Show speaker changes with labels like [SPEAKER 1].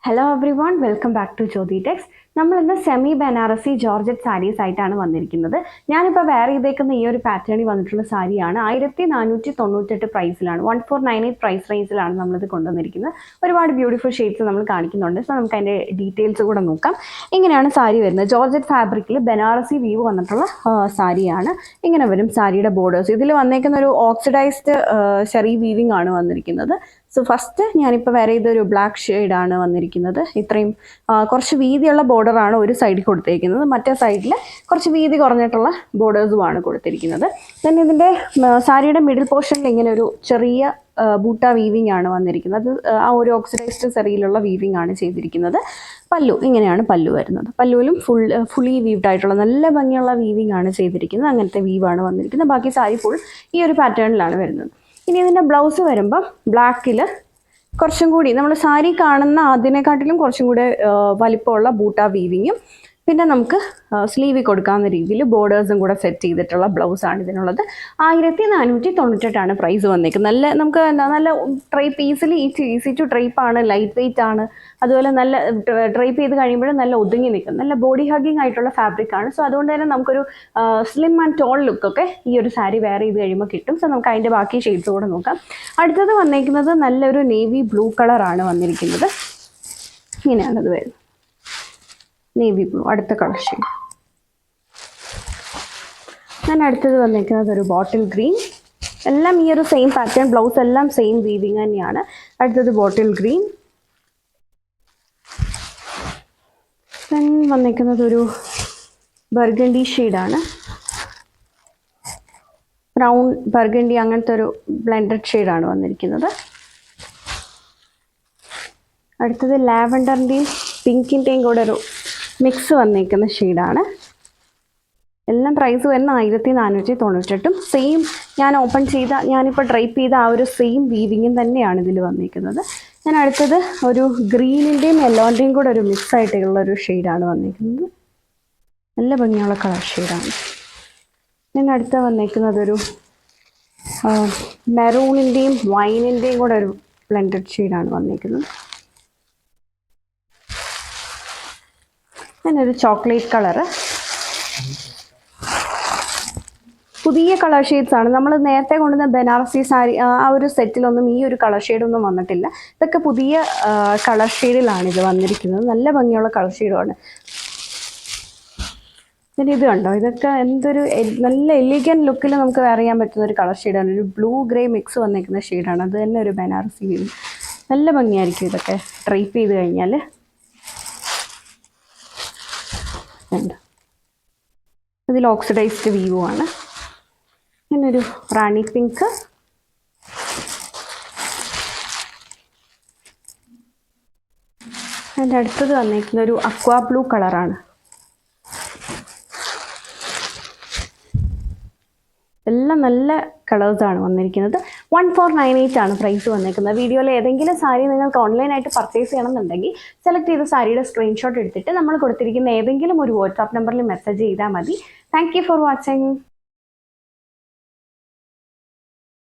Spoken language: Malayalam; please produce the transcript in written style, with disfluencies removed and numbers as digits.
[SPEAKER 1] Hello everyone, welcome back to Jyothi techs. നമ്മൾ ഇന്ന് സെമി ബനാറസി ജോർജറ്റ് സാരീസ് ആയിട്ടാണ് വന്നിരിക്കുന്നത്. ഞാനിപ്പോൾ വെയർ ചെയ്തേക്കുന്ന ഈ ഒരു പാറ്റേണിൽ വന്നിട്ടുള്ള സാരിയാണ് 1498 പ്രൈസിലാണ്, 1498 പ്രൈസ് റേഞ്ചിലാണ് നമ്മളിത് കൊണ്ടുവന്നിരിക്കുന്നത്. ഒരുപാട് ബ്യൂട്ടിഫുൾ ഷെയ്ഡ്സ് നമ്മൾ കാണിക്കുന്നുണ്ട്. സോ നമുക്ക് അതിൻ്റെ ഡീറ്റെയിൽസ് കൂടെ നോക്കാം. ഇങ്ങനെയാണ് സാരി വരുന്നത്. ജോർജറ്റ് ഫാബ്രിക്കിൽ ബനാറസി വീവ് വന്നിട്ടുള്ള സാരിയാണ്. ഇങ്ങനെ വരും സാരിയുടെ ബോർഡേഴ്സ്. ഇതിൽ വന്നേക്കുന്ന ഒരു ഓക്സിഡൈസ്ഡ് ഷെറി വീവിംഗ് ആണ് വന്നിരിക്കുന്നത്. സോ ഫസ്റ്റ് ഞാനിപ്പോൾ വേറെ ഇതൊരു ബ്ലാക്ക് ഷെയ്ഡാണ് വന്നിരിക്കുന്നത്. ഇത്രയും കുറച്ച് വീതിയുള്ള ബോർഡറാണ് ഒരു സൈഡിൽ കൊടുത്തിരിക്കുന്നത്, മറ്റേ സൈഡിൽ കുറച്ച് വീതി കുറഞ്ഞിട്ടുള്ള ബോർഡേഴ്സുമാണ് കൊടുത്തിരിക്കുന്നത്. ദെൻ ഇതിൻ്റെ സാരിയുടെ മിഡിൽ പോർഷനിൽ ഇങ്ങനെ ഒരു ചെറിയ ബൂട്ട വീവിംഗ് ആണ് വന്നിരിക്കുന്നത്. അത് ആ ഒരു ഓക്സിഡൈസ്ഡ് സെറിയിലുള്ള വീവിംഗ് ആണ് ചെയ്തിരിക്കുന്നത്. പല്ലു ഇങ്ങനെയാണ് പല്ലു വരുന്നത്. പല്ലുവിലും ഫുള്ളി വീവ്ഡ് ആയിട്ടുള്ള നല്ല ഭംഗിയുള്ള വീവിംഗ് ആണ് ചെയ്തിരിക്കുന്നത്. അങ്ങനത്തെ വീവാണ് വന്നിരിക്കുന്നത്. ബാക്കി സാരി ഫുൾ ഈ ഒരു പാറ്റേണിലാണ് വരുന്നത്. ഇനി ഇതിൻ്റെ ബ്ലൗസ് വരുമ്പം ബ്ലാക്കിൽ കുറച്ചും കൂടി നമ്മൾ സാരി കാണുന്ന അതിനെക്കാട്ടിലും കുറച്ചും കൂടെ വലിപ്പമുള്ള ബൂട്ട വീവിങ്ങും പിന്നെ നമുക്ക് സ്ലീവിൽ കൊടുക്കാവുന്ന രീതിയിൽ ബോർഡേഴ്സും കൂടെ സെറ്റ് ചെയ്തിട്ടുള്ള ബ്ലൗസാണ് ഇതിനുള്ളത്. 1498 പ്രൈസ് വന്നേക്കുന്നത്. നല്ല നമുക്ക് എന്താ നല്ല ട്രൈപ്പ് ഈസി ടു ട്രൈപ്പ് ആണ്, ലൈറ്റ് വെയിറ്റ് ആണ്. അതുപോലെ നല്ല ട്രൈപ്പ് ചെയ്ത് കഴിയുമ്പോഴും നല്ല ഒതുങ്ങി നിൽക്കും, നല്ല ബോഡി ഹഗ്ഗിങ് ആയിട്ടുള്ള ഫാബ്രിക് ആണ്. സോ അതുകൊണ്ട് തന്നെ നമുക്കൊരു സ്ലിം ആൻഡ് ടോൾ ലുക്കൊക്കെ ഈ ഒരു സാരി വെയർ ചെയ്ത് കഴിയുമ്പോൾ കിട്ടും. സോ നമുക്ക് അതിൻ്റെ ബാക്കി ഷെയ്ഡ്സ് കൂടെ നോക്കാം. അടുത്തത് വന്നേക്കുന്നത് നല്ലൊരു നേവി ബ്ലൂ കളറാണ് വന്നിരിക്കുന്നത്. ഇങ്ങനെയാണത് വരുന്നത്, നേവി ബ്ലൂ. അടുത്ത കളർ ഷെയ്ഡ് ഞാൻ അടുത്തത് വന്നിരിക്കുന്നത് ഒരു ബോട്ടിൽ ഗ്രീൻ. എല്ലാം ഈ ഒരു സെയിം പാറ്റേൺ, ബ്ലൗസ് എല്ലാം സെയിം വീവിങ് തന്നെയാണ്. അടുത്തത് ബോട്ടിൽ ഗ്രീൻ. ദെൻ വന്നിരിക്കുന്നത് ഒരു ബർഗണ്ടി ഷെയ്ഡാണ്, ബ്രൗൺ ബർഗണ്ടി അങ്ങനത്തെ ഒരു ബ്ലെൻഡഡ് ഷെയ്ഡാണ് വന്നിരിക്കുന്നത്. അടുത്തത് ലാവൻഡറിൻ്റെയും പിങ്കിൻ്റെയും കൂടെ ഒരു മിക്സ് വന്നിരിക്കുന്ന ഷെയ്ഡാണ്. എല്ലാം പ്രൈസ് വരുന്ന 1498. സെയിം ഞാനിപ്പോൾ ഡ്രൈപ്പ് ചെയ്ത ആ ഒരു സെയിം വീവിങ്ങും തന്നെയാണ് ഇതിൽ വന്നിരിക്കുന്നത്. ഞാൻ അടുത്തത് ഒരു ഗ്രീനിൻ്റെയും യെല്ലോൻ്റെയും കൂടെ ഒരു മിക്സ് ആയിട്ടുള്ള ഒരു ഷെയ്ഡാണ് വന്നിരിക്കുന്നത്. നല്ല ഭംഗിയുള്ള കളർ ഷെയ്ഡാണ്. ഞാൻ അടുത്ത വന്നിരിക്കുന്നത് ഒരു മെറൂണിൻ്റെയും വൈനിൻ്റെയും കൂടെ ഒരു ബ്ലെൻഡഡ് ഷെയ്ഡാണ് വന്നിരിക്കുന്നത്. ഒരു ചോക്ലേറ്റ് കളറ്. പുതിയ കളർ ഷെയ്ഡ്സ് ആണ്. നമ്മൾ നേരത്തെ കൊണ്ടുവന്ന ബനാറസി സാരി ആ ഒരു സെറ്റിലൊന്നും ഈ ഒരു കളർ ഷെയ്ഡൊന്നും വന്നിട്ടില്ല. ഇതൊക്കെ പുതിയ കളർ ഷെയ്ഡിലാണ് ഇത് വന്നിരിക്കുന്നത്. നല്ല ഭംഗിയുള്ള കളർ ഷെയ്ഡുമാണ്. പിന്നെ ഇത് കണ്ടോ, ഇതൊക്കെ എന്തൊരു നല്ല എലിഗൻ ലുക്കിൽ നമുക്ക് വെയർ ചെയ്യാൻ പറ്റുന്ന ഒരു കളർ ഷെയ്ഡാണ്. ഒരു ബ്ലൂ ഗ്രേ മിക്സ് വന്നിരിക്കുന്ന ഷെയ്ഡാണ്. അത് തന്നെ ഒരു ബനാറസി വീവ്. നല്ല ഭംഗിയായിരിക്കും ഇതൊക്കെ ഡ്രൈപ്പ് ചെയ്ത് കഴിഞ്ഞാൽ. ഇതിൽ ഓക്സിഡൈസ്ഡ് വ്യൂ ആണ്. ഇങ്ങനൊരു റാണി പിങ്ക്. അതിൻ്റെ അടുത്തത് വന്നിരിക്കുന്ന ഒരു അക്വാ ബ്ലൂ കളറാണ്. എല്ലാം നല്ല കളേഴ്സാണ് വന്നിരിക്കുന്നത്. 1498 പ്രൈസ് വന്നിരിക്കുന്നത്. വീഡിയോയിൽ ഏതെങ്കിലും സാരി നിങ്ങൾക്ക് ഓൺലൈനായിട്ട് പർച്ചേസ് ചെയ്യണമെന്നുണ്ടെങ്കിൽ സെലക്ട് ചെയ്ത സാരിയുടെ സ്ക്രീൻഷോട്ട് എടുത്തിട്ട് നമ്മൾ കൊടുത്തിരിക്കുന്ന ഏതെങ്കിലും ഒരു വാട്സാപ്പ് നമ്പറിൽ മെസ്സേജ് ചെയ്താൽ മതി. Thank you for watching.